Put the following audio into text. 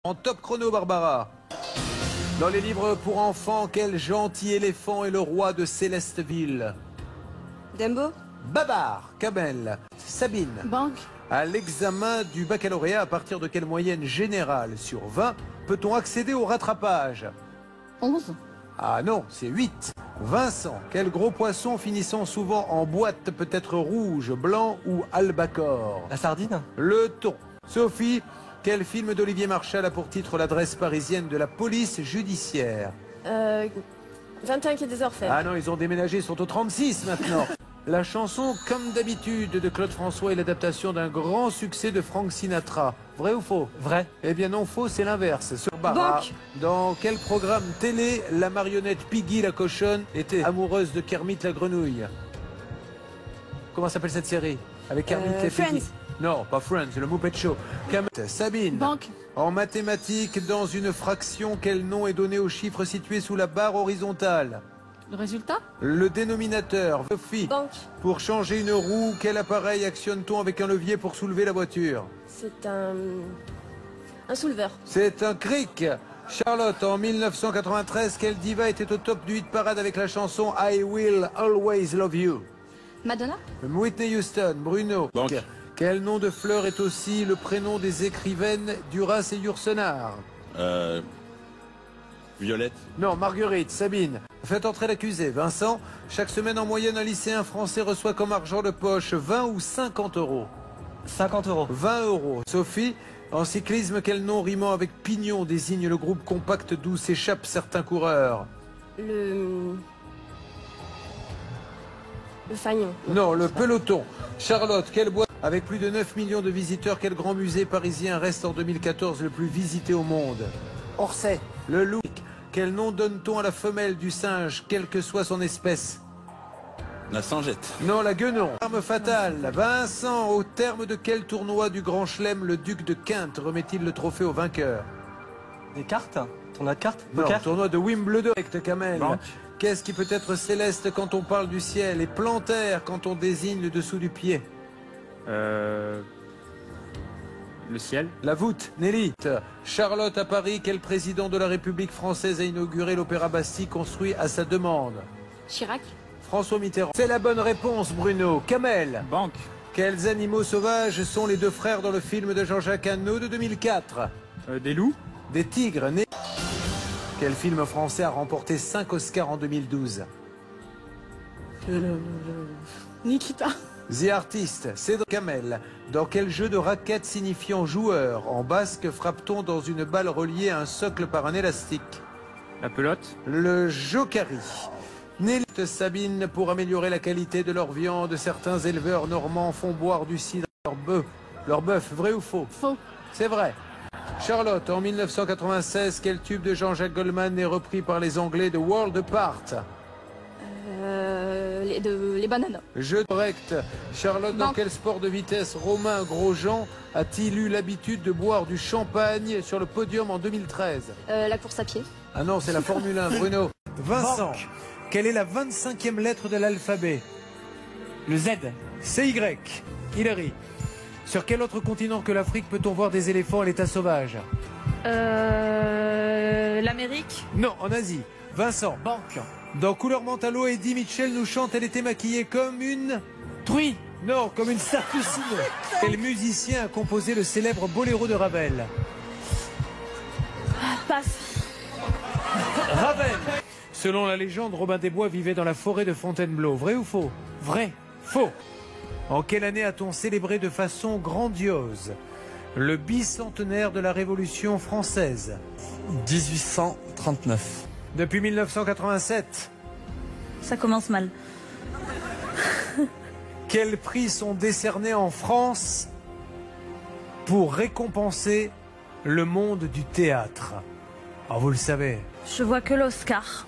En top chrono, Barbara. Dans les livres pour enfants, quel gentil éléphant est le roi de Célesteville? Dumbo. Babar. Kamel. Sabine. Banque. À l'examen du baccalauréat, à partir de quelle moyenne générale sur 20 peut-on accéder au rattrapage? 11. Ah non, c'est 8. Vincent, quel gros poisson finissant souvent en boîte peut être rouge, blanc ou albacore? La sardine. Le thon. Sophie, quel film d'Olivier Marchal a pour titre l'adresse parisienne de la police judiciaire? 21 quai des Orfèvres. Ah non, ils ont déménagé, ils sont au 36 maintenant. La chanson Comme d'habitude de Claude François est l'adaptation d'un grand succès de Frank Sinatra. Vrai ou faux? Vrai. Eh bien non, faux, c'est l'inverse. Sur Barra, Banque. dans quel programme télé la marionnette Piggy la cochonne était amoureuse de Kermit la grenouille? Comment s'appelle cette série? Avec Kermit et Piggy. Friends. Non, pas Friends, le Muppet Show. Sabine. Banque. En mathématiques, dans une fraction, quel nom est donné au chiffre situé sous la barre horizontale? Le résultat? Le dénominateur. Sophie. Banque. Pour changer une roue, quel appareil actionne-t-on avec un levier pour soulever la voiture? C'est un souleveur. C'est un cric. Charlotte, en 1993, quelle diva était au top du hit parade avec la chanson I Will Always Love You? Madonna. Whitney Houston. Bruno. Banque. Quel nom de fleur est aussi le prénom des écrivaines Duras et Yourcenar? Violette. Non, Marguerite. Sabine. Faites entrer l'accusé. Vincent, chaque semaine en moyenne, un lycéen français reçoit comme argent de poche 20 ou 50 euros? 50 euros. 20 euros. Sophie, en cyclisme, quel nom rimant avec pignon désigne le groupe compact d'où s'échappent certains coureurs? Le fanion. Non, le peloton. Charlotte, quelle boîte avec plus de 9 millions de visiteurs, quel grand musée parisien reste en 2014 le plus visité au monde? Orsay. Le loup. Quel nom donne-t-on à la femelle du singe, quelle que soit son espèce? La Singette. Non, la guenon. Arme fatale. Vincent, au terme de quel tournoi du Grand Chelem le duc de Quinte remet-il le trophée au vainqueur? Des cartes. Tournoi de cartes. Non, Poker. tournoi de Wimbledon avec Kamel. Banque. Qu'est-ce qui peut être céleste quand on parle du ciel et plantaire quand on désigne le dessous du pied? Le ciel. La voûte. Nelly. Charlotte, à Paris, quel président de la République française a inauguré l'Opéra Bastille construit à sa demande? Chirac. François Mitterrand. C'est la bonne réponse, Bruno. Kamel. Banque. Quels animaux sauvages sont les deux frères dans le film de Jean-Jacques Hano de 2004? Des loups. Des tigres. Quel film français a remporté 5 Oscars en 2012? Nikita. The Artist, Cédric Kamel. Dans quel jeu de raquette signifiant joueur en basque frappe-t-on dans une balle reliée à un socle par un élastique? La pelote. Le jokari. Nelly, Sabine, pour améliorer la qualité de leur viande, certains éleveurs normands font boire du cidre à leur bœuf. Vrai ou faux? Faux. C'est vrai. Charlotte, en 1996, quel tube de Jean-Jacques Goldman est repris par les Anglais de World Apart? Les bananes. Jeu correct. Charlotte, dans Banque. quel sport de vitesse Romain Grosjean a-t-il eu l'habitude de boire du champagne sur le podium en 2013? La course à pied. Ah non, c'est la Formule 1, Bruno. Vincent, Banque. quelle est la 25e lettre de l'alphabet? Le Z. C'est Y. Hilary. Sur quel autre continent que l'Afrique peut-on voir des éléphants à l'état sauvage? L'Amérique. Non, en Asie. Vincent. Banque. Dans Couleur Mentalo, Eddie Mitchell nous chante Elle était maquillée comme une... Truie. Non, comme une serpicine. Quel musicien a composé le célèbre Boléro de Ravel? Passe. Ravel. Selon la légende, Robin des Bois vivait dans la forêt de Fontainebleau. Vrai ou faux? Vrai. Faux. En quelle année a-t-on célébré de façon grandiose le bicentenaire de la Révolution française? 1839. Depuis 1987. Ça commence mal. Quels prix sont décernés en France pour récompenser le monde du théâtre? Ah, vous le savez. Je vois que l'Oscar.